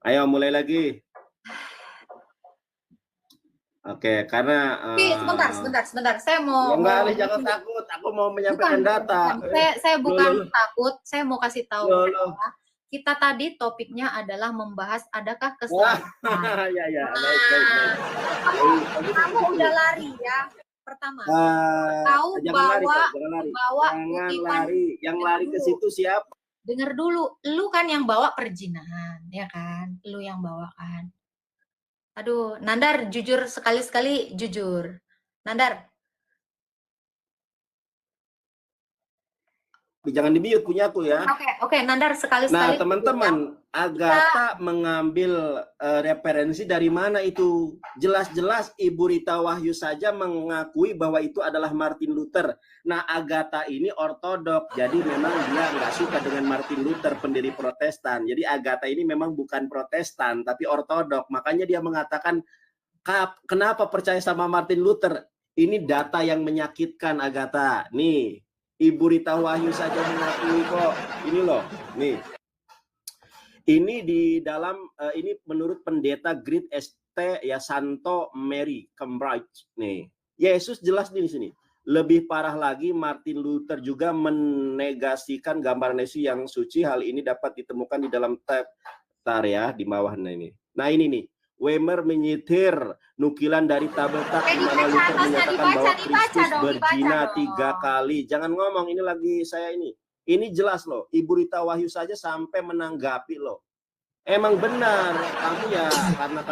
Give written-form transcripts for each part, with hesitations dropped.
Ayo mulai lagi. Oke, karena sebentar. Saya mau enggak, jangan takut. Aku mau menyampaikan data. Saya bukan takut. Saya mau kasih tahu bahwa kita tadi topiknya adalah membahas adakah keselamatan. Ya, baik. Kamu udah lari ya. Pertama, kau jangan bawa lari. Yang lari ke situ siapa? Dengar dulu, lu kan yang bawa perzinahan, ya kan? Lu yang bawa kan. Aduh, Nandar, jujur sekali-sekali, jujur. Nandar. Jangan di-mute punya aku ya. Oke, Nandar sekali-sekali. Nah, teman-teman, Agatha mengambil referensi dari mana itu? Jelas-jelas Ibu Rita Wahyu saja mengakui bahwa itu adalah Martin Luther. Nah, Agatha ini ortodok, jadi memang dia nggak suka dengan Martin Luther, pendiri Protestan. Jadi Agatha ini memang bukan Protestan, tapi ortodok. Makanya dia mengatakan, kenapa percaya sama Martin Luther? Ini data yang menyakitkan, Agatha. Nih, Ibu Rita Wahyu saja mengakui kok. Ini loh, nih. Ini di dalam ini menurut pendeta Great St. ya Santo Mary Cambridge nih. Yesus jelas di sini. Lebih parah lagi, Martin Luther juga menegasikan gambaran Yesus yang suci. Hal ini dapat ditemukan di dalam tab ya di bawah ini. Nah, ini nih. Wemer menyitir nukilan dari tabletak di mana Luther menyatakan bahwa Kristus berzina 3 kali. Jangan ngomong, ini lagi saya ini. Ini jelas loh, Ibu Rita Wahyu saja sampai menanggapi loh. Emang benar, kamu ya karena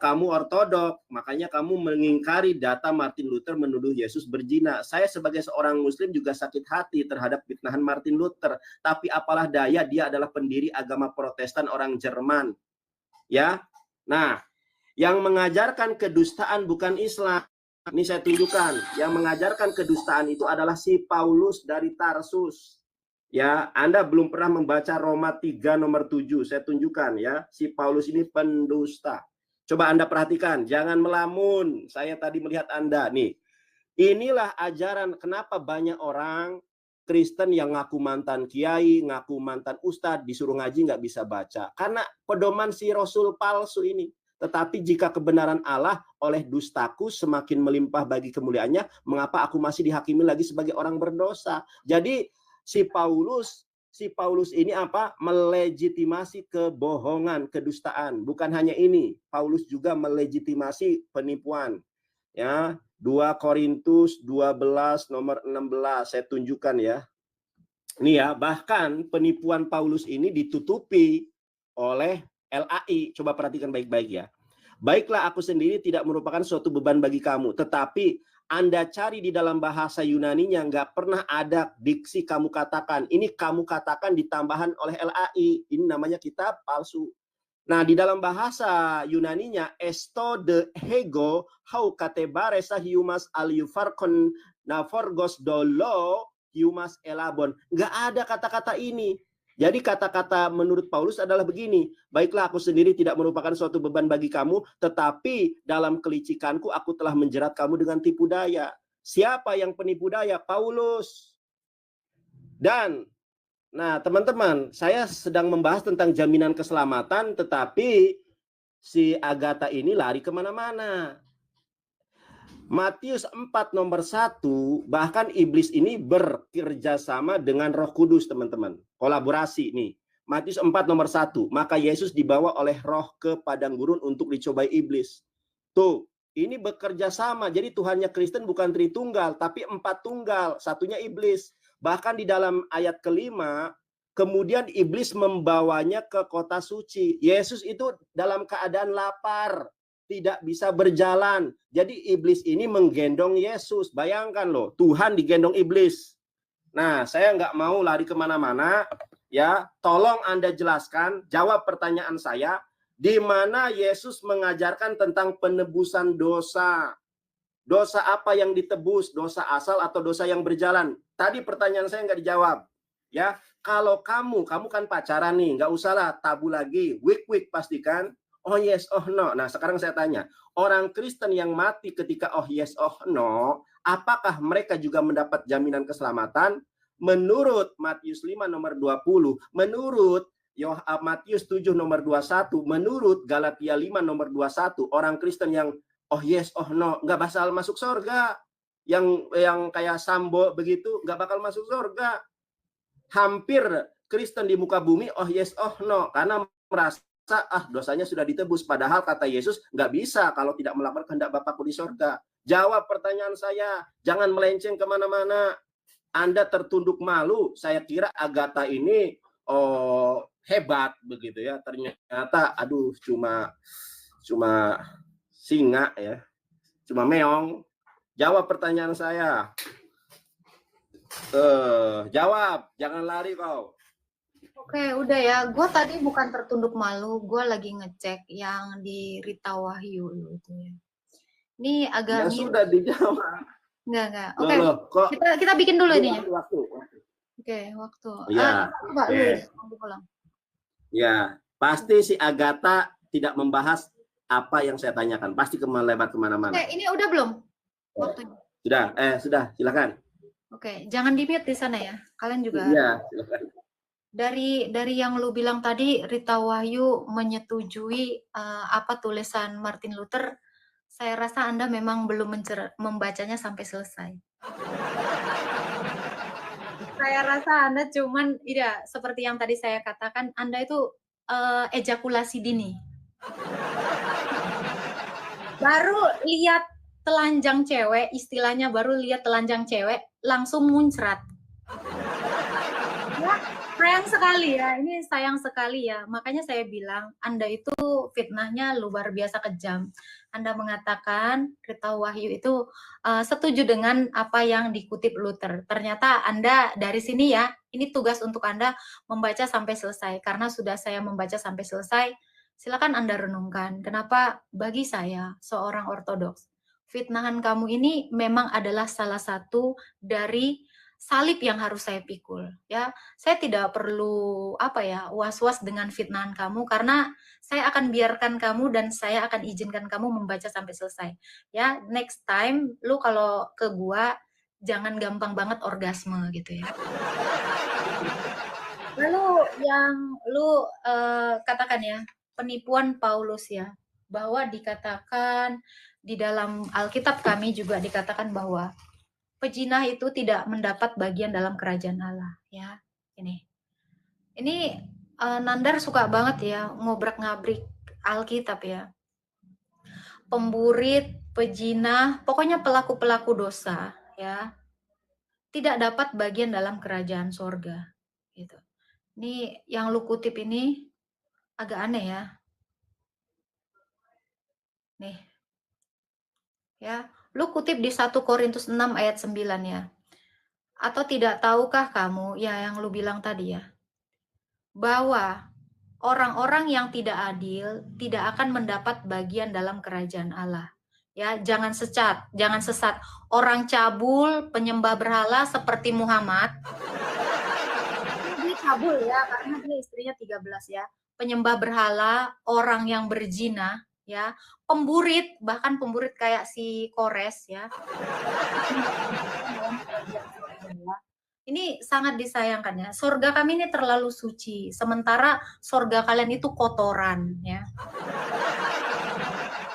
kamu ortodok, makanya kamu mengingkari data Martin Luther menuduh Yesus berzina. Saya sebagai seorang muslim juga sakit hati terhadap fitnahan Martin Luther, tapi apalah daya, dia adalah pendiri agama Protestan orang Jerman. Ya. Nah, yang mengajarkan kedustaan bukan Islam. Ini saya tunjukkan, yang mengajarkan kedustaan itu adalah si Paulus dari Tarsus. Ya, Anda belum pernah membaca Roma 3 nomor 7. Saya tunjukkan ya, si Paulus ini pendusta. Coba Anda perhatikan, jangan melamun. Saya tadi melihat Anda nih. Inilah ajaran kenapa banyak orang Kristen yang ngaku mantan kiai, ngaku mantan ustadz, disuruh ngaji nggak bisa baca. Karena pedoman si Rasul palsu ini. Tetapi jika kebenaran Allah oleh dustaku semakin melimpah bagi kemuliaannya, mengapa aku masih dihakimi lagi sebagai orang berdosa? Jadi si Paulus ini apa? Melegitimasi kebohongan, kedustaan. Bukan hanya ini, Paulus juga melegitimasi penipuan. Ya, 2 Korintus 12 nomor 16 saya tunjukkan ya. Ini ya, bahkan penipuan Paulus ini ditutupi oleh LAI. Coba perhatikan baik-baik ya. Baiklah, aku sendiri tidak merupakan suatu beban bagi kamu, tetapi Anda cari di dalam bahasa Yunaninya nggak pernah ada diksi kamu katakan. Ini kamu katakan ditambahan oleh LAI. Ini namanya kitab palsu. Nah, di dalam bahasa Yunaninya esto de hego hau katebaresa hiumas aliufarkon naforgos dolo hiumas elabon. Nggak ada kata-kata ini. Jadi kata-kata menurut Paulus adalah begini, baiklah aku sendiri tidak merupakan suatu beban bagi kamu, tetapi dalam kelicikanku aku telah menjerat kamu dengan tipu daya. Siapa yang penipu daya? Paulus. Dan, nah teman-teman, saya sedang membahas tentang jaminan keselamatan, tetapi si Agatha ini lari kemana-mana. Matius 4 nomor 1, bahkan iblis ini bekerja sama dengan Roh Kudus, teman-teman. Kolaborasi nih. Matius 4 nomor 1, maka Yesus dibawa oleh Roh ke padang gurun untuk dicobai iblis. Tuh, ini bekerja sama. Jadi Tuhannya Kristen bukan Tritunggal, tapi 4 tunggal, satunya iblis. Bahkan di dalam ayat kelima, kemudian iblis membawanya ke kota suci. Yesus itu dalam keadaan lapar, tidak bisa berjalan. Jadi iblis ini menggendong Yesus. Bayangkan loh, Tuhan digendong iblis. Nah, saya nggak mau lari kemana-mana. Ya, tolong Anda jelaskan, jawab pertanyaan saya, di mana Yesus mengajarkan tentang penebusan dosa. Dosa apa yang ditebus? Dosa asal atau dosa yang berjalan? Tadi pertanyaan saya nggak dijawab. Ya, kalau kamu kan pacaran nih, nggak usahlah tabu lagi. Wik pastikan. Oh yes, oh no. Nah, sekarang saya tanya, orang Kristen yang mati ketika oh yes, oh no, apakah mereka juga mendapat jaminan keselamatan? Menurut Matius 5 nomor 20, menurut Matius 7 nomor 21, menurut Galatia 5 nomor 21, orang Kristen yang oh yes, oh no, nggak bakal masuk surga. Yang kayak Sambo begitu, nggak bakal masuk surga. Hampir Kristen di muka bumi, oh yes, oh no, karena merasa dosanya sudah ditebus. Padahal kata Yesus, nggak bisa kalau tidak melakukan kehendak Bapakku di surga. Jawab pertanyaan saya, jangan melenceng kemana-mana. Anda tertunduk malu, saya kira Agatha ini hebat begitu ya, ternyata aduh cuma singa ya, cuma meong. Jawab pertanyaan saya, jawab, jangan lari kau. Oke, udah ya. Gue tadi bukan tertunduk malu, gue lagi ngecek yang di Rita Wahyu itu ya. Ini agak Ya sudah dijawab. Enggak. Loh, Oke, loh, kok kita bikin dulu ini ya. waktu. Oke, waktu. Ya, Coba lu ulang. Ya, pasti si Agatha tidak membahas apa yang saya tanyakan. Pasti melebar kemana-mana. Oke, ini udah belum waktunya? Sudah, silakan. Oke, jangan di-mute di sana ya. Kalian juga. Iya, silakan. Dari yang lu bilang tadi, Rita Wahyu menyetujui apa tulisan Martin Luther. Saya rasa Anda memang belum membacanya sampai selesai. Saya rasa Anda cuman, iya, seperti yang tadi saya katakan, Anda itu ejakulasi dini. Baru lihat telanjang cewek, istilahnya baru lihat telanjang cewek, langsung muncrat. Ya, sayang sekali ya, ini sayang sekali ya. Makanya saya bilang, Anda itu fitnahnya luar biasa kejam. Anda mengatakan Rita Wahyu itu setuju dengan apa yang dikutip Luther. Ternyata Anda dari sini ya, ini tugas untuk Anda membaca sampai selesai. Karena sudah saya membaca sampai selesai, silakan Anda renungkan. Kenapa bagi saya, seorang ortodoks, fitnahan kamu ini memang adalah salah satu dari salib yang harus saya pikul. Ya, saya tidak perlu was-was dengan fitnahan kamu karena saya akan biarkan kamu dan saya akan izinkan kamu membaca sampai selesai. Ya, next time lu kalau ke gua jangan gampang banget orgasme gitu ya. Lalu yang lu katakan ya, penipuan Paulus ya, bahwa dikatakan di dalam Alkitab kami juga dikatakan bahwa pejinah itu tidak mendapat bagian dalam kerajaan Allah ya. Ini Nandar suka banget ya ngobrak-ngabrik Alkitab ya. Pemburit, pejinah, pokoknya pelaku-pelaku dosa ya, tidak dapat bagian dalam kerajaan sorga gitu. Ini yang lu kutip ini agak aneh ya. Nih. Ya, lu kutip di 1 Korintus 6 ayat 9 ya. Atau tidak tahukah kamu ya yang lu bilang tadi ya, bahwa orang-orang yang tidak adil tidak akan mendapat bagian dalam kerajaan Allah. Ya, jangan sesat. Orang cabul, penyembah berhala seperti Muhammad. Dia cabul ya, karena dia istrinya 13 ya. Penyembah berhala, orang yang berzina, ya, pemburit, bahkan pemburit kayak si Kores ya. Ini sangat disayangkan ya. Surga kami ini terlalu suci, sementara surga kalian itu kotoran ya.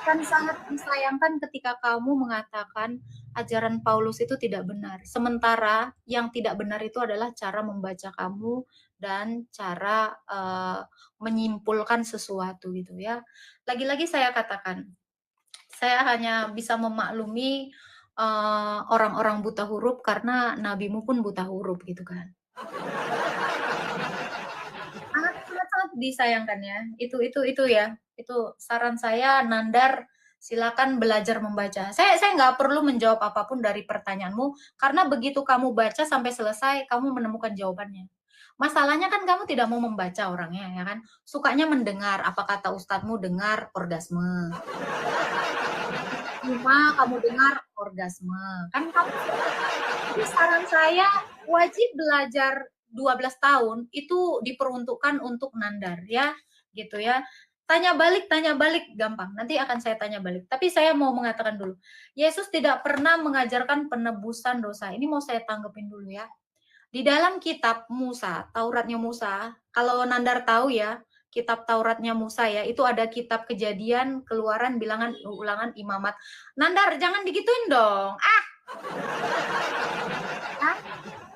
Kan sangat disayangkan ketika kamu mengatakan ajaran Paulus itu tidak benar. Sementara yang tidak benar itu adalah cara membaca kamu dan cara menyimpulkan sesuatu gitu ya. Lagi-lagi saya katakan, saya hanya bisa memaklumi orang-orang buta huruf karena nabimu pun buta huruf gitu kan. Sangat disayangkan ya. Itu ya. Itu saran saya, Nandar, silakan belajar membaca. Saya nggak perlu menjawab apapun dari pertanyaanmu karena begitu kamu baca sampai selesai kamu menemukan jawabannya. Masalahnya kan kamu tidak mau membaca orangnya ya kan. Sukanya mendengar apa kata ustadzmu, dengar orgasme. Cuma kamu dengar orgasme. Kan kamu, jadi saran saya wajib belajar 12 tahun itu diperuntukkan untuk Nandar ya, gitu ya. Tanya balik gampang. Nanti akan saya tanya balik. Tapi saya mau mengatakan dulu, Yesus tidak pernah mengajarkan penebusan dosa. Ini mau saya tanggepin dulu ya. Di dalam kitab Musa, Tauratnya Musa, kalau Nandar tahu ya, kitab Tauratnya Musa ya, itu ada kitab Kejadian, Keluaran, Bilangan, Ulangan, Imamat. Nandar, jangan digituin dong.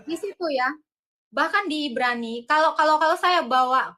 Di situ ya. Bahkan di Ibrani, kalau saya bawa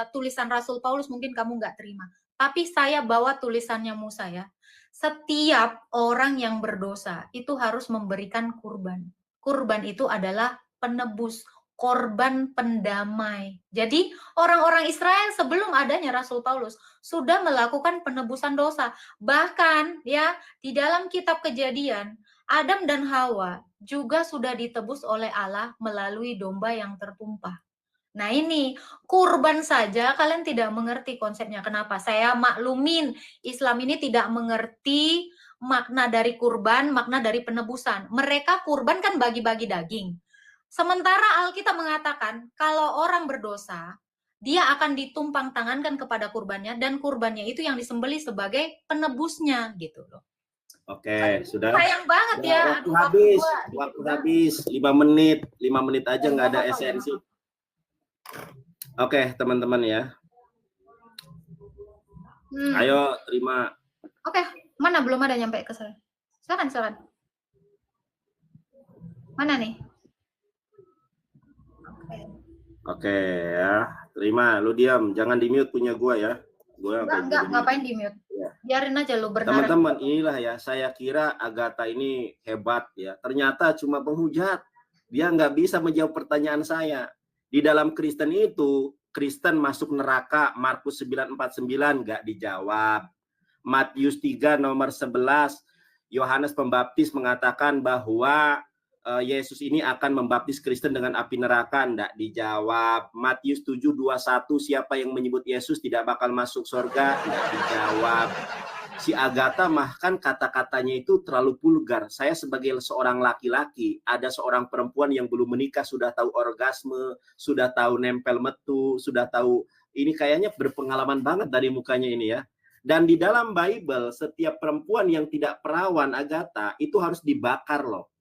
tulisan Rasul Paulus mungkin kamu nggak terima. Tapi saya bawa tulisannya Musa ya. Setiap orang yang berdosa itu harus memberikan kurban. Kurban itu adalah penebus, korban pendamai. Jadi orang-orang Israel sebelum adanya Rasul Paulus sudah melakukan penebusan dosa. Bahkan ya di dalam kitab Kejadian, Adam dan Hawa juga sudah ditebus oleh Allah melalui domba yang tertumpah. Nah ini, kurban saja kalian tidak mengerti konsepnya. Kenapa? Saya maklumin, Islam ini tidak mengerti makna dari kurban, makna dari penebusan. Mereka kurban kan bagi-bagi daging. Sementara Alkitab mengatakan, kalau orang berdosa, dia akan ditumpang tangankan kepada kurbannya, dan kurbannya itu yang disembelih sebagai penebusnya, gitu loh. Oke, sudah. Sayang banget ya. Waktu habis 5 menit aja nggak ada esensi. Oke, teman-teman ya. Ayo terima. Oke, mana belum ada nyampe ke saya. Silakan. Mana nih? Oke ya, terima. Lu diam, jangan di mute punya gua ya. Enggak, ngapain di mute? Ya. Biarin aja lu benar. Teman-teman, inilah ya, saya kira Agatha ini hebat ya. Ternyata cuma penghujat. Dia nggak bisa menjawab pertanyaan saya. Di dalam Kristen itu, Kristen masuk neraka, Markus 9:49 nggak dijawab. Matius 3 nomor 11, Yohanes Pembaptis mengatakan bahwa Yesus ini akan membaptis Kristen dengan api neraka, tidak dijawab. Matius 7:21, siapa yang menyebut Yesus tidak bakal masuk surga, tidak dijawab. Si Agatha mah kan kata-katanya itu terlalu vulgar. Saya sebagai seorang laki-laki, ada seorang perempuan yang belum menikah sudah tahu orgasme, sudah tahu nempel metu, sudah tahu, ini kayaknya berpengalaman banget dari mukanya ini ya. Dan di dalam Bible, setiap perempuan yang tidak perawan Agatha itu harus dibakar loh.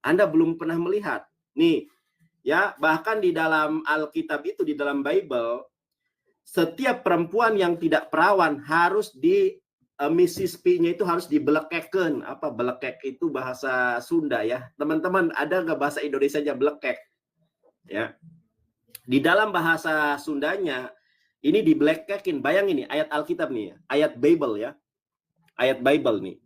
Anda belum pernah melihat. Nih, ya, bahkan di dalam Alkitab itu, di dalam Bible, setiap perempuan yang tidak perawan harus di Mrs. P-nya itu harus dibelekeken. Apa belekek itu bahasa Sunda ya. Teman-teman, ada nggak bahasa Indonesia-nya belekek? Ya. Di dalam bahasa Sundanya, ini dibelekekin. Bayangin nih, ayat Alkitab nih ya. Ayat Bible ya. Ayat Bible nih.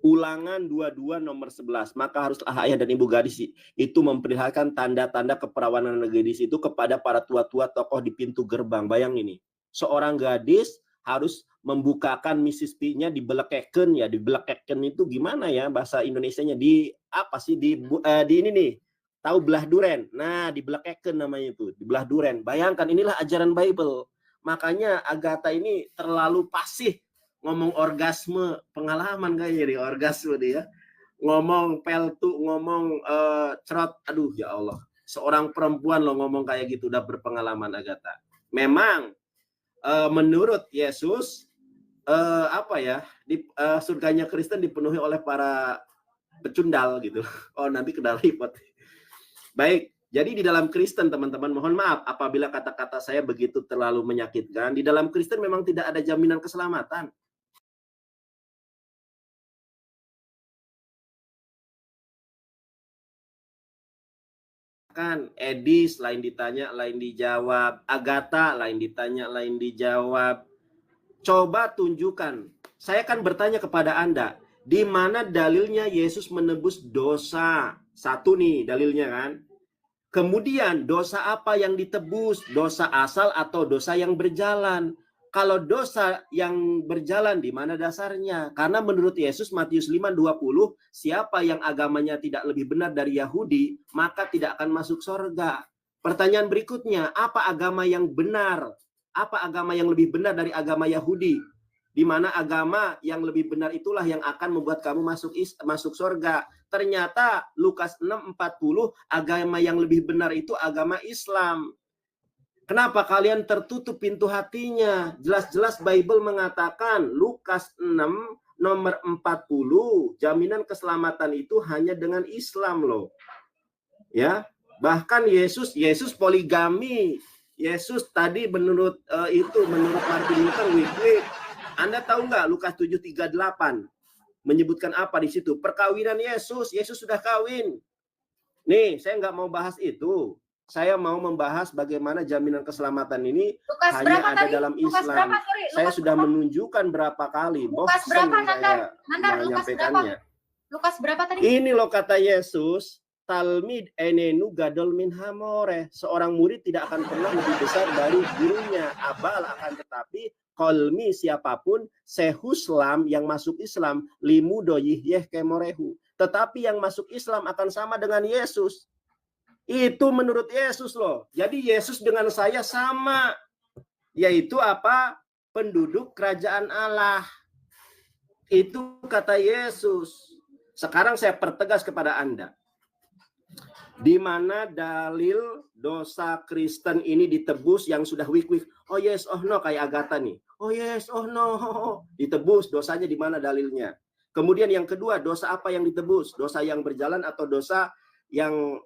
Ulangan 22 nomor 11. Maka haruslah ayah dan ibu gadis itu memperlihatkan tanda-tanda keperawanan gadis itu kepada para tua-tua tokoh di pintu gerbang. Bayangin nih. Seorang gadis harus membukakan Mrs. P-nya dibelekeken ya. Dibelekeken itu gimana ya bahasa Indonesianya? Di apa sih? Di ini nih. Tahu belah duren. Nah, dibelekeken namanya itu. Dibelah duren. Bayangkan, inilah ajaran Bible. Makanya Agatha ini terlalu pasif. Ngomong orgasme, pengalaman kayaknya nih orgasme dia. Ngomong peltu, ngomong cerot. Aduh ya Allah. Seorang perempuan lo ngomong kayak gitu udah berpengalaman Agatha. Memang menurut Yesus apa ya, di surganya Kristen dipenuhi oleh para pecundal gitu. Oh, nanti kena repot. Baik, jadi di dalam Kristen teman-teman, mohon maaf apabila kata-kata saya begitu terlalu menyakitkan. Di dalam Kristen memang tidak ada jaminan keselamatan. Kan Edis lain ditanya lain dijawab, Agatha lain ditanya lain dijawab. Coba tunjukkan. Saya kan bertanya kepada Anda, di mana dalilnya Yesus menebus dosa? Satu nih dalilnya kan. Kemudian dosa apa yang ditebus? Dosa asal atau dosa yang berjalan? Kalau dosa yang berjalan, di mana dasarnya? Karena menurut Yesus, Matius 5:20, siapa yang agamanya tidak lebih benar dari Yahudi, maka tidak akan masuk surga. Pertanyaan berikutnya, apa agama yang benar? Apa agama yang lebih benar dari agama Yahudi? Di mana agama yang lebih benar itulah yang akan membuat kamu masuk surga. Ternyata Lukas 6:40, agama yang lebih benar itu agama Islam. Kenapa kalian tertutup pintu hatinya? Jelas-jelas Bible mengatakan, Lukas 6 nomor 40, jaminan keselamatan itu hanya dengan Islam loh. Ya. Bahkan Yesus poligami. Yesus tadi menurut menurut Martin Luther, Anda tahu nggak Lukas 7:38 menyebutkan apa di situ? Perkawinan Yesus sudah kawin. Nih, saya nggak mau bahas itu. Saya mau membahas bagaimana jaminan keselamatan ini Lukas hanya berapa ada tadi? dalam Lukas Islam. berapa? Sorry, Saya Lukas sudah berapa? menunjukkan berapa kali. Lukas Bosan berapa, saya Nandar? Lukas berapa? menyampaikannya. Lukas berapa tadi? Ini loh kata Yesus, Talmid enenu gadol min hamore. Seorang murid tidak akan pernah lebih besar dari gurunya. Abal akan tetapi kolmi siapapun sehuslam yang masuk Islam limu doyihyeh kemorehu. Tetapi yang masuk Islam akan sama dengan Yesus. Itu menurut Yesus loh. Jadi Yesus dengan saya sama. Yaitu apa? Penduduk kerajaan Allah. Itu kata Yesus. Sekarang saya pertegas kepada Anda. Di mana dalil dosa Kristen ini ditebus yang sudah wik-wik. Oh yes, oh no, kayak Agatha nih. Oh yes, oh no. Ditebus, dosanya di mana dalilnya? Kemudian yang kedua, dosa apa yang ditebus? Dosa yang berjalan atau dosa yang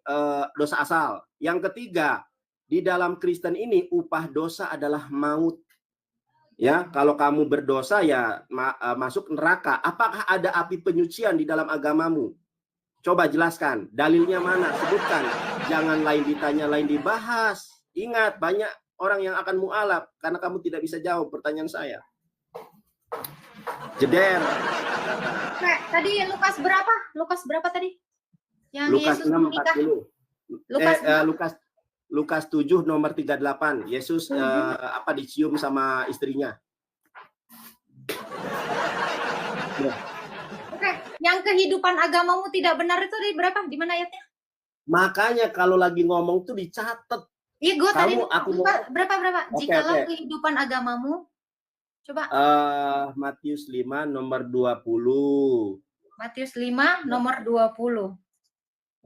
dosa asal? Yang ketiga, di dalam Kristen ini upah dosa adalah maut. Ya, kalau kamu berdosa ya masuk neraka. Apakah ada api penyucian di dalam agamamu? Coba jelaskan, dalilnya mana? Sebutkan. Jangan lain ditanya, lain dibahas. Ingat, banyak orang yang akan mualaf karena kamu tidak bisa jawab pertanyaan saya. Jeder. Oke, tadi Lukas berapa? Lukas berapa tadi? Yang Lukas Yesus 6:40. Lukas 7 nomor 38. Yesus dicium sama istrinya. Oke, yang kehidupan agamamu tidak benar itu di berapa? Di mana ayatnya? Makanya kalau lagi ngomong tuh dicatat. Iya, gue tadi berapa? Jikalau kehidupan agamamu, coba. Matius 5 nomor 20. Matius 5 nomor 20.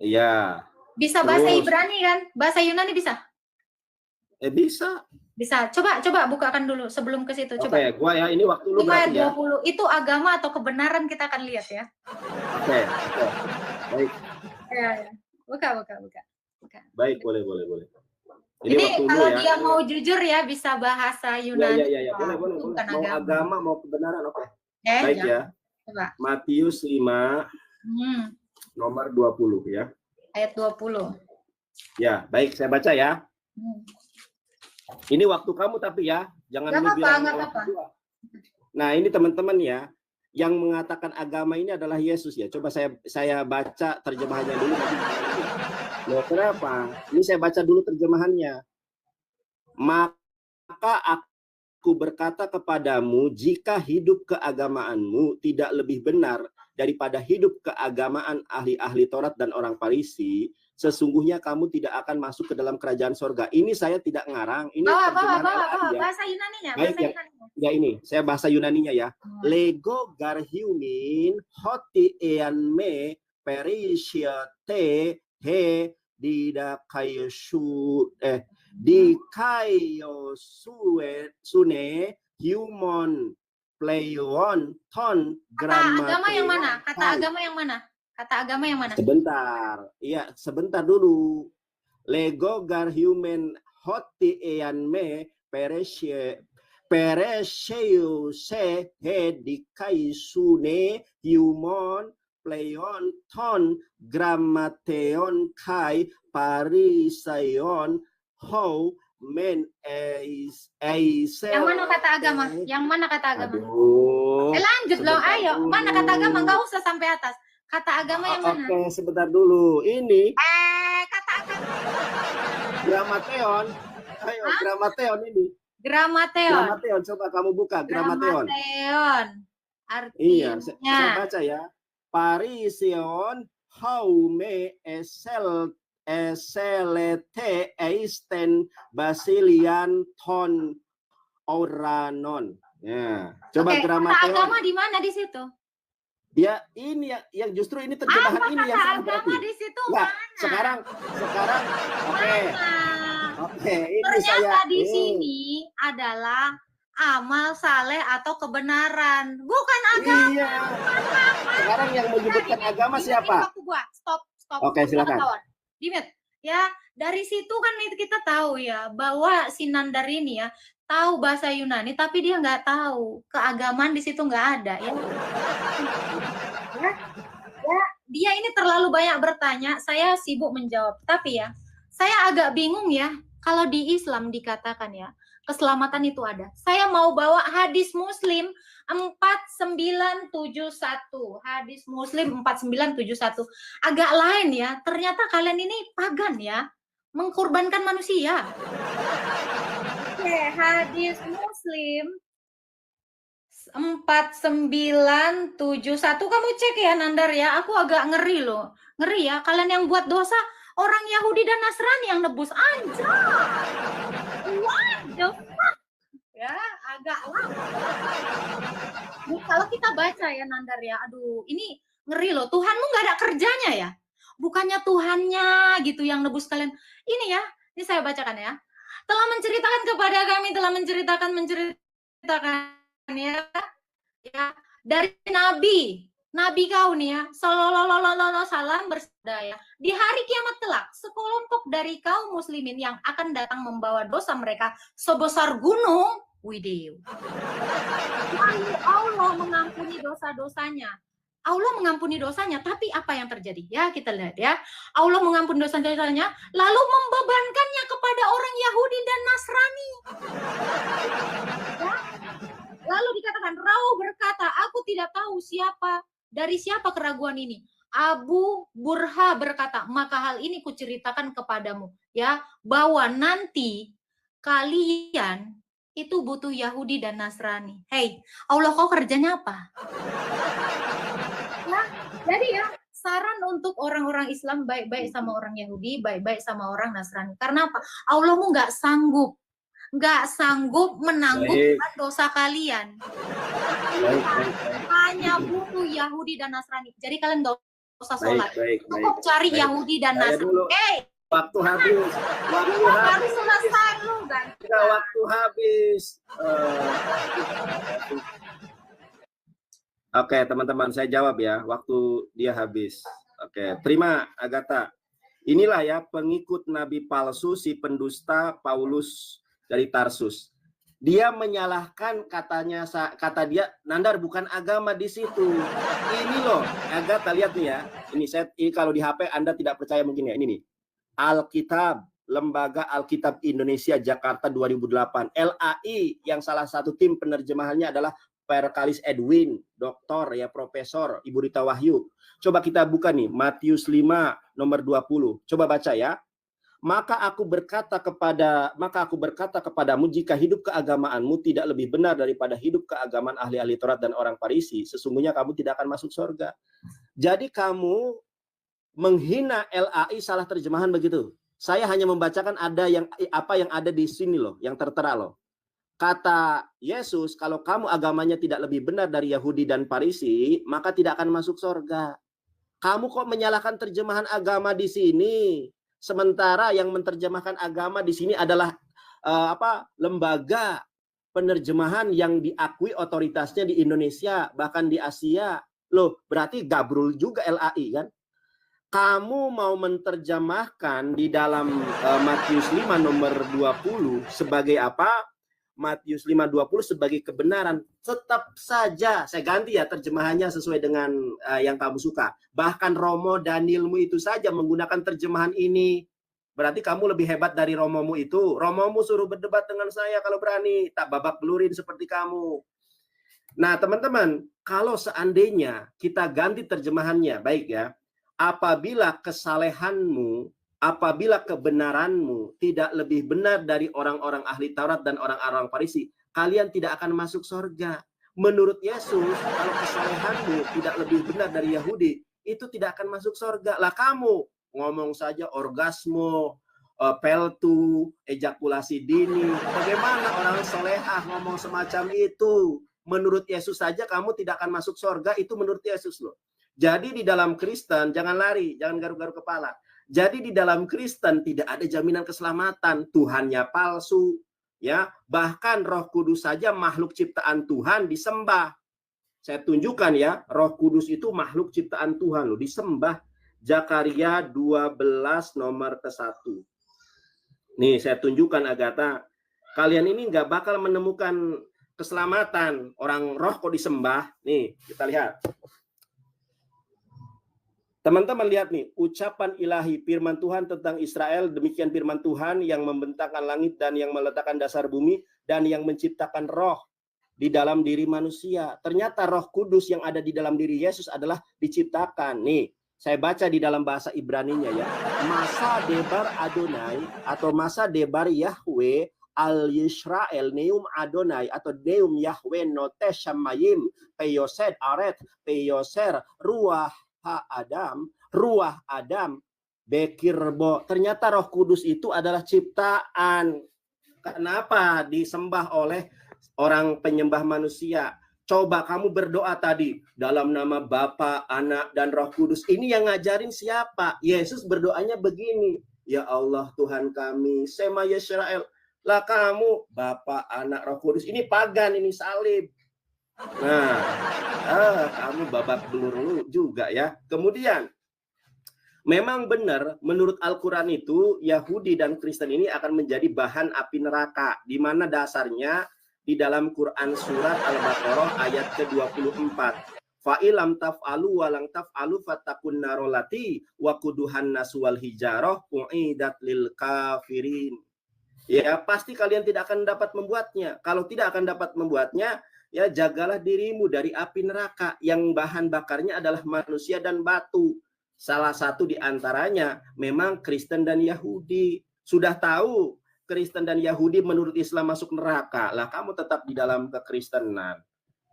Iya. Bisa bahasa Ibrani kan? Bahasa Yunani bisa? Bisa. Bisa. Coba bukakan dulu sebelum ke situ. Coba. Oke, gua ya ini waktu lu berarti ya. 20. Itu agama atau kebenaran kita akan lihat ya. Oke. Baik. Ya. Buka. Baik, boleh. Ini kalau dia mau jujur ya bisa bahasa Yunani. Ya. Boleh. Mau agama, mau kebenaran, oke. Baik ya. Coba. Matius 5 nomor 20 ya. Ayat 20. Ya, baik, saya baca ya. Ini waktu kamu tapi ya, jangan lu bilang. Apa. Nah, ini teman-teman ya, yang mengatakan agama ini adalah Yesus ya. Coba saya baca terjemahannya dulu. Loh, kenapa? Ini saya baca dulu terjemahannya. Maka aku berkata kepadamu, jika hidup keagamaanmu tidak lebih benar daripada hidup keagamaan ahli-ahli Taurat dan orang Farisi, sesungguhnya kamu tidak akan masuk ke dalam kerajaan sorga. Ini saya tidak ngarang. Ini bahasa Yunaninya. Baik, ya ini, saya bahasa Yunaninya ya. Lego garhiumin hoti eanme perisiate he di kayo sune human playon ton agama yang mana? Kata agama yang mana? Sebentar dulu. Lego garhumen hoti eanme peresheuse he di kaisune human playon ton grammateon kai parisayon how men yang mana kata agama? Aduh, lanjut loh, ayo. Mana kata agama? Nggak usah sampai atas. Kata agama yang mana? Oke, sebentar dulu. Ini kata agama. Gramateon. Ayo, Gramateon ini. Gramateon, coba kamu buka Gramateon. Artinya. Iya, saya baca ya. Parision haume eselete eisten basilian ton oranon. Ya, coba Gramateon. Kata agama di mana di situ? Ya, ini yang justru ini terjemahan ini yang sangat berarti. Di situ mana? Sekarang Oke, ini ternyata di sini adalah amal saleh atau kebenaran, bukan agama. Iya. Sekarang yang menyebutkan agama siapa? Stop. Oke, silakan. Ya, dari situ kan itu kita tahu ya bahwa si Nandar ini ya tahu bahasa Yunani tapi dia nggak tahu keagamaan di situ nggak ada ya. Ya, ya, dia ini terlalu banyak bertanya, saya sibuk menjawab. Tapi ya, saya agak bingung ya kalau di Islam dikatakan ya keselamatan itu ada. Saya mau bawa hadis Muslim 4971. Hadis Muslim 4971. Agak lain ya. Ternyata kalian ini pagan ya. Mengkorbankan manusia. Oke, hadis Muslim 4971. Kamu cek ya Nandar ya. Aku agak ngeri loh. Ngeri ya. Kalian yang buat dosa orang Yahudi dan Nasrani yang nebus. Anjay. What the fuck? Ya, agak lama. Kalau kita baca ya Nandar ya. Aduh, ini ngeri loh. Tuhanmu nggak ada kerjanya ya. Bukannya Tuhannya gitu yang nebus kalian. Ini ya. Ini saya bacakan ya. Telah menceritakan kepada kami, telah menceritakan ya, dari Nabi kau nih ya, sallallahu alaihi wasallam bersabda ya, di hari kiamat kelak sekelompok dari kaum muslimin yang akan datang membawa dosa mereka sebesar gunung, widih. Lalu Allah mengampuni dosa-dosanya. Allah mengampuni dosanya, tapi apa yang terjadi? Ya, kita lihat ya. Allah mengampuni dosa-dosanya, lalu membebankannya kepada orang Yahudi dan Nasrani. Ya. Lalu dikatakan, Raul berkata, aku tidak tahu dari siapa keraguan ini. Abu Burha berkata, maka hal ini kuceritakan kepadamu, ya, bahwa nanti kalian itu butuh Yahudi dan Nasrani. Hei, Allah kau kerjanya apa? Nah, jadi ya, saran untuk orang-orang Islam baik-baik sama orang Yahudi, baik-baik sama orang Nasrani. Karena apa? Allahmu nggak sanggup menanggung dosa kalian. Hanya butuh Yahudi dan Nasrani. Jadi kalian nggak usah sholat. Cukup cari Yahudi dan Nasrani. Waktu habis. Baru selesai lu kan. Waktu habis. Oke, teman-teman, saya jawab ya. Waktu dia habis. Oke, terima Agatha. Inilah ya pengikut Nabi palsu, si pendusta Paulus dari Tarsus. Dia menyalahkan kata dia, Nandar bukan agama di situ. Ini loh, Agatha lihat nih ya. Ini kalau di HP Anda tidak percaya mungkin ya. Ini nih. Alkitab, Lembaga Alkitab Indonesia Jakarta 2008. LAI yang salah satu tim penerjemahannya adalah Perkalis Edwin, doktor ya, profesor, Ibu Rita Wahyu. Coba kita buka nih, Matius 5 nomor 20. Coba baca ya. Maka aku berkata kepadamu, jika hidup keagamaanmu tidak lebih benar daripada hidup keagamaan ahli-ahli Taurat dan orang Farisi, sesungguhnya kamu tidak akan masuk surga. Jadi kamu menghina LAI salah terjemahan begitu. Saya hanya membacakan apa yang ada di sini loh, yang tertera loh. Kata Yesus, kalau kamu agamanya tidak lebih benar dari Yahudi dan Farisi, maka tidak akan masuk surga. Kamu kok menyalahkan terjemahan agama di sini? Sementara yang menerjemahkan agama di sini adalah lembaga penerjemahan yang diakui otoritasnya di Indonesia, bahkan di Asia. Loh, berarti gabrul juga LAI kan? Kamu mau menerjemahkan di dalam Matius 5 nomor 20 sebagai apa? Matius 5:20 sebagai kebenaran. Tetap saja saya ganti ya terjemahannya sesuai dengan yang kamu suka. Bahkan Romo Danielmu itu saja menggunakan terjemahan ini. Berarti kamu lebih hebat dari Romomu itu. Romomu suruh berdebat dengan saya kalau berani, tak babak belurin seperti kamu. Nah, teman-teman, kalau seandainya kita ganti terjemahannya, baik ya. Apabila kesalehanmu, apabila kebenaranmu tidak lebih benar dari orang-orang ahli Taurat dan orang-orang Farisi, kalian tidak akan masuk surga. Menurut Yesus, kalau kesalehanmu tidak lebih benar dari Yahudi, itu tidak akan masuk surga. Lah kamu ngomong saja orgasme, peltu, ejakulasi dini. Bagaimana orang solehah ngomong semacam itu? Menurut Yesus saja kamu tidak akan masuk surga, itu menurut Yesus loh. Jadi di dalam Kristen, jangan lari, jangan garuk-garuk kepala. Jadi di dalam Kristen tidak ada jaminan keselamatan. Tuhannya palsu, ya. Bahkan Roh Kudus saja makhluk ciptaan Tuhan disembah. Saya tunjukkan ya, Roh Kudus itu makhluk ciptaan Tuhan loh, disembah. Zakaria 12 nomor ke-1. Nih saya tunjukkan Agatha, kalian ini nggak bakal menemukan keselamatan. Orang roh kok disembah. Nih kita lihat. Teman-teman lihat nih, ucapan ilahi firman Tuhan tentang Israel, demikian firman Tuhan yang membentangkan langit dan yang meletakkan dasar bumi dan yang menciptakan roh di dalam diri manusia. Ternyata Roh Kudus yang ada di dalam diri Yesus adalah diciptakan. Nih, saya baca di dalam bahasa Ibraninya ya. Masa debar Adonai atau masa debar Yahweh al Yisrael neum Adonai atau neum Yahweh note shamayim peyosed aret peyoser ruah ruah Adam bekirbo. Ternyata Roh Kudus itu adalah ciptaan. Kenapa disembah oleh orang penyembah manusia? Coba kamu berdoa tadi dalam nama Bapa, Anak, dan Roh Kudus. Ini yang ngajarin siapa? Yesus berdoanya begini. Ya Allah Tuhan kami, Sema Yisrael. Lah kamu Bapa, Anak, Roh Kudus. Ini pagan, ini salib. Nah, kamu babak belur juga ya. Kemudian, memang benar menurut Al-Quran itu Yahudi dan Kristen ini akan menjadi bahan api neraka. Di mana dasarnya di dalam Quran surat Al-Baqarah ayat ke-24. Fa'ilam taf'alu walang taf'alu fatakun narolati wa kuduhan naswal hijarah u'idat lil kafirin. Ya, pasti kalian tidak akan dapat membuatnya. Kalau tidak akan dapat membuatnya, ya jagalah dirimu dari api neraka yang bahan bakarnya adalah manusia dan batu. Salah satu di antaranya memang Kristen dan Yahudi. Sudah tahu Kristen dan Yahudi menurut Islam masuk neraka. Lah kamu tetap di dalam kekristenan.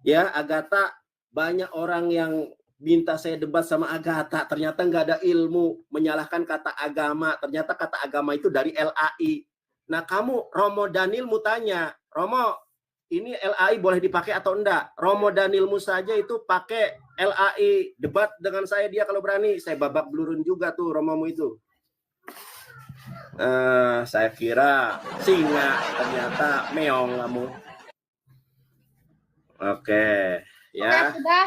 Ya, Agatha, banyak orang yang minta saya debat sama Agatha, ternyata nggak ada ilmu, menyalahkan kata agama. Ternyata kata agama itu dari LAI. Nah, kamu Romo Danilmu tanya, Romo, ini LAI boleh dipakai atau enggak? Romo Danilmu saja itu pakai LAI, debat dengan saya dia kalau berani. Saya babak belurun juga tuh Romomu itu. Saya kira singa, ternyata meong kamu. Oke, ya. Oke, sudah.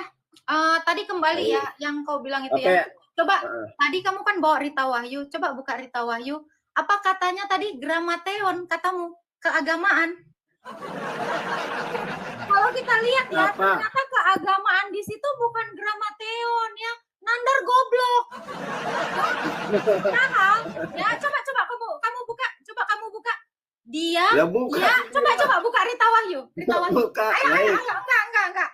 Tadi kembali ya yang kau bilang itu ya. Coba tadi kamu kan bawa Rita Wahyu. Coba buka Rita Wahyu. Apa katanya tadi gramateon katamu keagamaan? Kalau kita lihat ya, ternyata keagamaan di situ bukan gramateon ya. Nandar goblok. Nah, ya coba kamu buka. Dia coba buka Rita Wahyu. Ayo, enggak.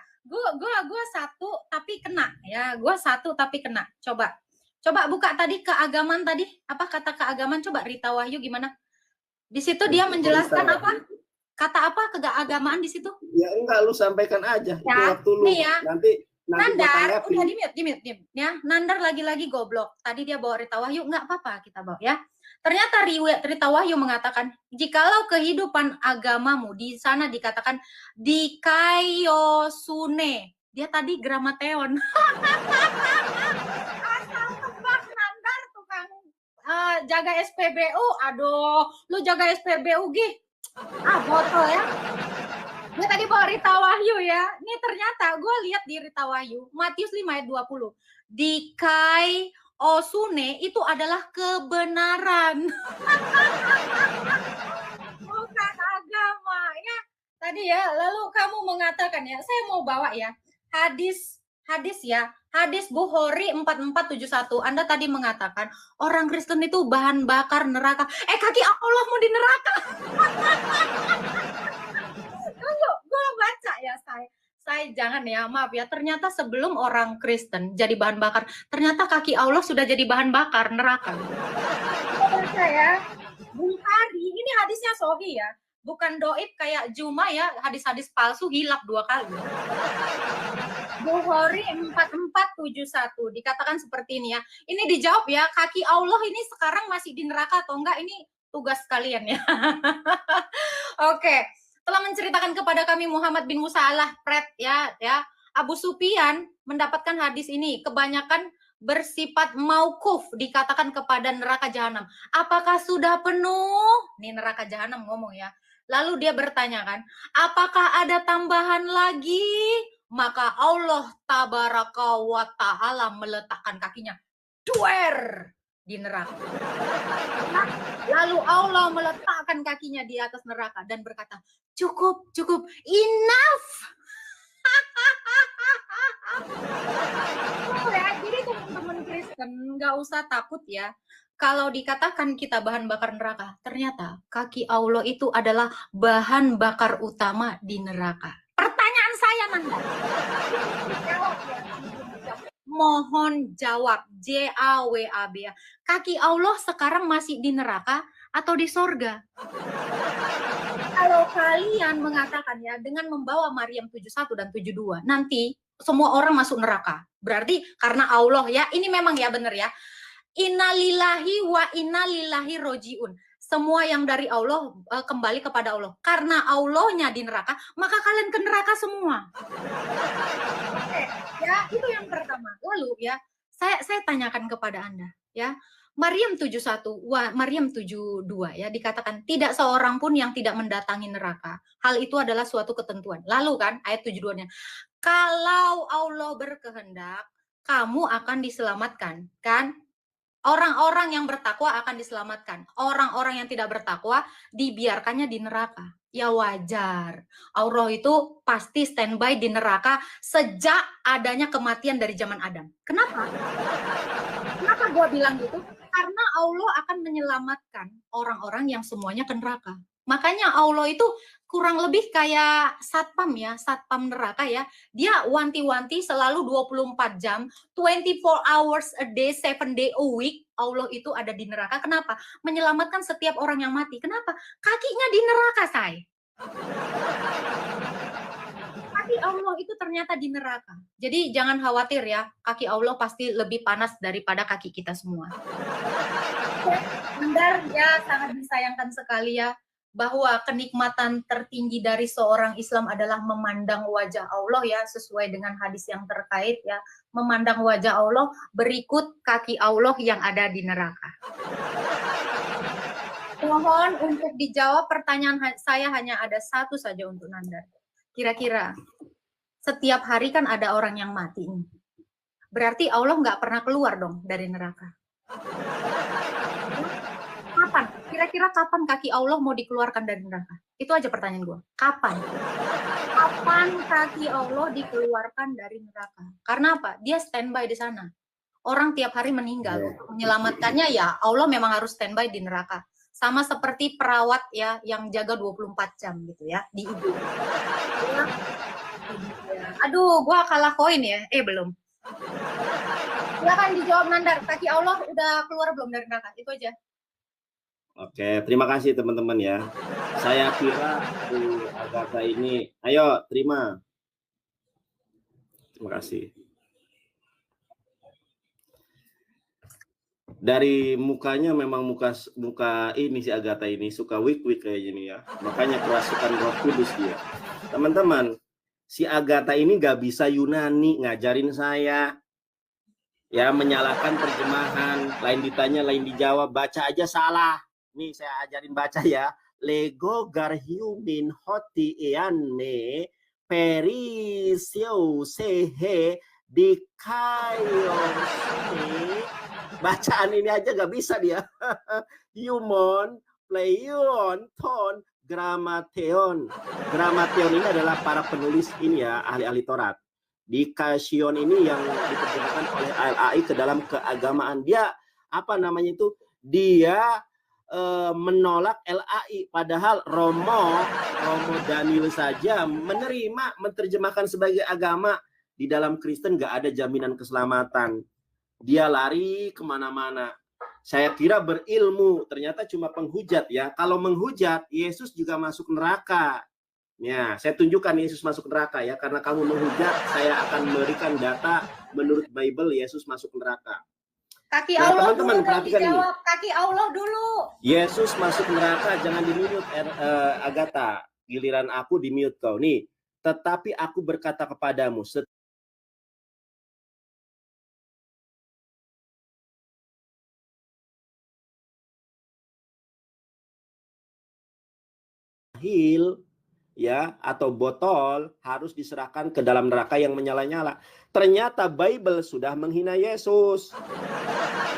Gua satu tapi kena ya. Gua satu tapi kena. Coba buka tadi keagamaan tadi. Apa kata keagamaan? Coba Rita Wahyu gimana? Di situ dia menjelaskan apa? Kata apa keagamaan di situ? Ya enggak, lu sampaikan aja. Ya, waktu lu nih ya. nanti Nandar, udah di-mute ya. Nandar lagi-lagi goblok. Tadi dia bawa Rita Wahyu, nggak apa-apa kita bawa ya. Ternyata Rita Wahyu mengatakan, jikalau kehidupan agamamu di sana dikatakan dikaiosune. Dia tadi gramateon. Asal tebak Nandar tukang jaga SPBU. Aduh, lu jaga SPBU gih. Botol ya. Dia tadi bawa Rita Wahyu ya. Ini ternyata gue lihat di Rita Wahyu, Matius 5 ayat 20. Dikai osune itu adalah kebenaran. Bukan agama ya. Tadi ya, lalu kamu mengatakan ya, saya mau bawa ya. Hadis ya. Hadis Bukhari 4471. Anda tadi mengatakan orang Kristen itu bahan bakar neraka. Kaki Allah mau di neraka. Gue baca ya, saya jangan ya, maaf ya, ternyata sebelum orang Kristen jadi bahan bakar, ternyata kaki Allah sudah jadi bahan bakar neraka. Baca ya, Bukhari, ini hadisnya Sohi ya, bukan doib kayak Juma ya, hadis-hadis palsu hilap 2 kali. Bukhari 4471 dikatakan seperti ini ya. Ini dijawab ya, kaki Allah ini sekarang masih di neraka atau enggak, ini tugas kalian ya. Oke. Telah menceritakan kepada kami Muhammad bin Musa al-Pret ya. Abu Sufyan mendapatkan hadis ini kebanyakan bersifat maukuf, dikatakan kepada neraka jahanam. Apakah sudah penuh? Nih neraka jahanam ngomong ya. Lalu dia bertanya kan, apakah ada tambahan lagi? Maka Allah tabaraka wa ta'ala meletakkan kakinya. duer di neraka. Lalu Allah meletakkan kakinya di atas neraka dan berkata, cukup, cukup, enough. Ya, jadi teman-teman Kristen nggak usah takut ya. Kalau dikatakan kita bahan bakar neraka, ternyata kaki Allah itu adalah bahan bakar utama di neraka. Pertanyaan saya, Nanda. Mohon jawab. JAWAB ya. Kaki Allah sekarang masih di neraka atau di sorga? Kalau kalian mengatakan ya dengan membawa Maryam 71 dan 72, nanti semua orang masuk neraka. Berarti karena Allah ya, ini memang ya benar ya. Innalillahi wa innalillahi rojiun. Semua yang dari Allah kembali kepada Allah. Karena Allahnya di neraka, maka kalian ke neraka semua. Oke, ya itu yang pertama. Lalu ya, saya tanyakan kepada Anda ya. Maryam 71, Maryam 72 ya dikatakan tidak seorang pun yang tidak mendatangi neraka. Hal itu adalah suatu ketentuan. Lalu kan ayat 72-nya, kalau Allah berkehendak, kamu akan diselamatkan, kan? Orang-orang yang bertakwa akan diselamatkan. Orang-orang yang tidak bertakwa dibiarkannya di neraka. Ya wajar. Allah itu pasti standby di neraka sejak adanya kematian dari zaman Adam. Kenapa? Kenapa gue bilang gitu? Karena Allah akan menyelamatkan orang-orang yang semuanya ke neraka. Makanya Allah itu kurang lebih kayak satpam ya, satpam neraka ya. Dia wanti-wanti selalu 24 jam, 24 hours a day, 7 day a week. Allah itu ada di neraka. Kenapa? Menyelamatkan setiap orang yang mati. Kenapa? Kakinya di neraka, say. Kaki Allah itu ternyata di neraka. Jadi jangan khawatir ya, kaki Allah pasti lebih panas daripada kaki kita semua. Benar ya, sangat disayangkan sekali ya bahwa kenikmatan tertinggi dari seorang Islam adalah memandang wajah Allah ya, sesuai dengan hadis yang terkait ya, memandang wajah Allah berikut kaki Allah yang ada di neraka. Mohon untuk dijawab, pertanyaan saya hanya ada satu saja untuk Nanda. Kira-kira setiap hari kan ada orang yang mati. Berarti Allah nggak pernah keluar dong dari neraka. Kapan? Kira-kira kapan kaki Allah mau dikeluarkan dari neraka? Itu aja pertanyaan gue. Kapan? Kapan kaki Allah dikeluarkan dari neraka? Karena apa? Dia standby di sana. Orang tiap hari meninggal. Untuk menyelamatkannya ya Allah memang harus standby di neraka. Sama seperti perawat ya yang jaga 24 jam gitu ya di ibu. Aduh, gua kalah koin ya. Belum. Silakan dijawab Nandar. Kaki Allah udah keluar belum dari neraka? Itu aja. Oke, terima kasih teman-teman ya. Saya kira Agatha ini, ayo terima. Terima kasih. Dari mukanya memang muka ini si Agatha ini suka wik-wik kayaknya nih ya. Makanya kerasukan Roh Kudus dia. Teman-teman, si Agatha ini nggak bisa Yunani ngajarin saya. Ya, menyalahkan terjemahan, lain ditanya, lain dijawab, baca aja salah. Nih saya ajarin baca ya. Lego garhiumin hoti eane perisio sehe dikaiosne. Bacaan ini aja gak bisa dia. Humon, pleion, ton, gramateon. Gramateon ini adalah para penulis ini ya, ahli-ahli Taurat. Di Kasion ini yang diterjemahkan oleh LAI ke dalam keagamaan. Dia apa namanya itu? Dia menolak LAI, padahal Romo Daniel saja menerjemahkan sebagai agama. Di dalam Kristen nggak ada jaminan keselamatan. Dia lari kemana-mana. Saya kira berilmu, ternyata cuma penghujat ya. Kalau menghujat, Yesus juga masuk neraka. Ya, saya tunjukkan Yesus masuk neraka ya. Karena kamu menghujat, saya akan memberikan data menurut Bible Yesus masuk neraka. Kaki Allah teman-teman perhatikan ini. Kaki Allah dulu. Yesus masuk neraka, jangan di-mute Agatha. Giliran aku di-mute kau. Nih, tetapi aku berkata kepadamu, ya atau botol harus diserahkan ke dalam neraka yang menyala-nyala. Ternyata Bible sudah menghina Yesus.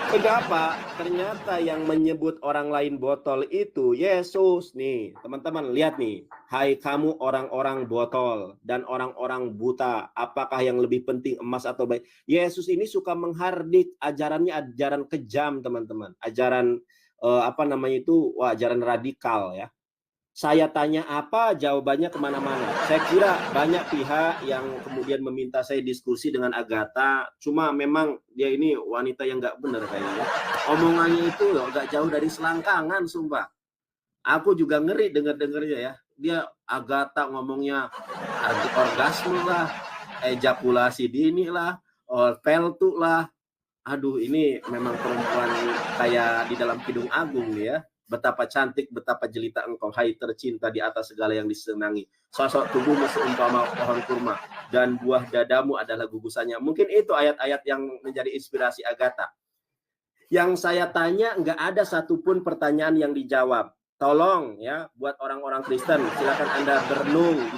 Kenapa? Ternyata yang menyebut orang lain botol itu Yesus. Nih, teman-teman lihat nih. Hai kamu orang-orang botol dan orang-orang buta, apakah yang lebih penting emas atau baik? Yesus ini suka menghardik, ajarannya ajaran kejam, teman-teman. Ajaran apa namanya itu? Wah, ajaran radikal ya. Saya tanya apa, jawabannya kemana-mana. Saya kira banyak pihak yang kemudian meminta saya diskusi dengan Agatha, cuma memang dia ini wanita yang nggak benar kayaknya. Omongannya itu nggak jauh dari selangkangan, sumpah. Aku juga ngeri denger-dengernya ya. Dia Agatha ngomongnya orgasme lah, ejakulasi dini lah, peltu lah. Aduh, ini memang perempuan kayak di dalam Kidung Agung nih ya. Betapa cantik, betapa jelita engkau, hai tercinta di atas segala yang disenangi. Sosok tubuhmu seumpama pohon kurma, dan buah dadamu adalah gugusannya. Mungkin itu ayat-ayat yang menjadi inspirasi Agatha. Yang saya tanya, nggak ada satupun pertanyaan yang dijawab. Tolong ya, buat orang-orang Kristen, silakan Anda berenung di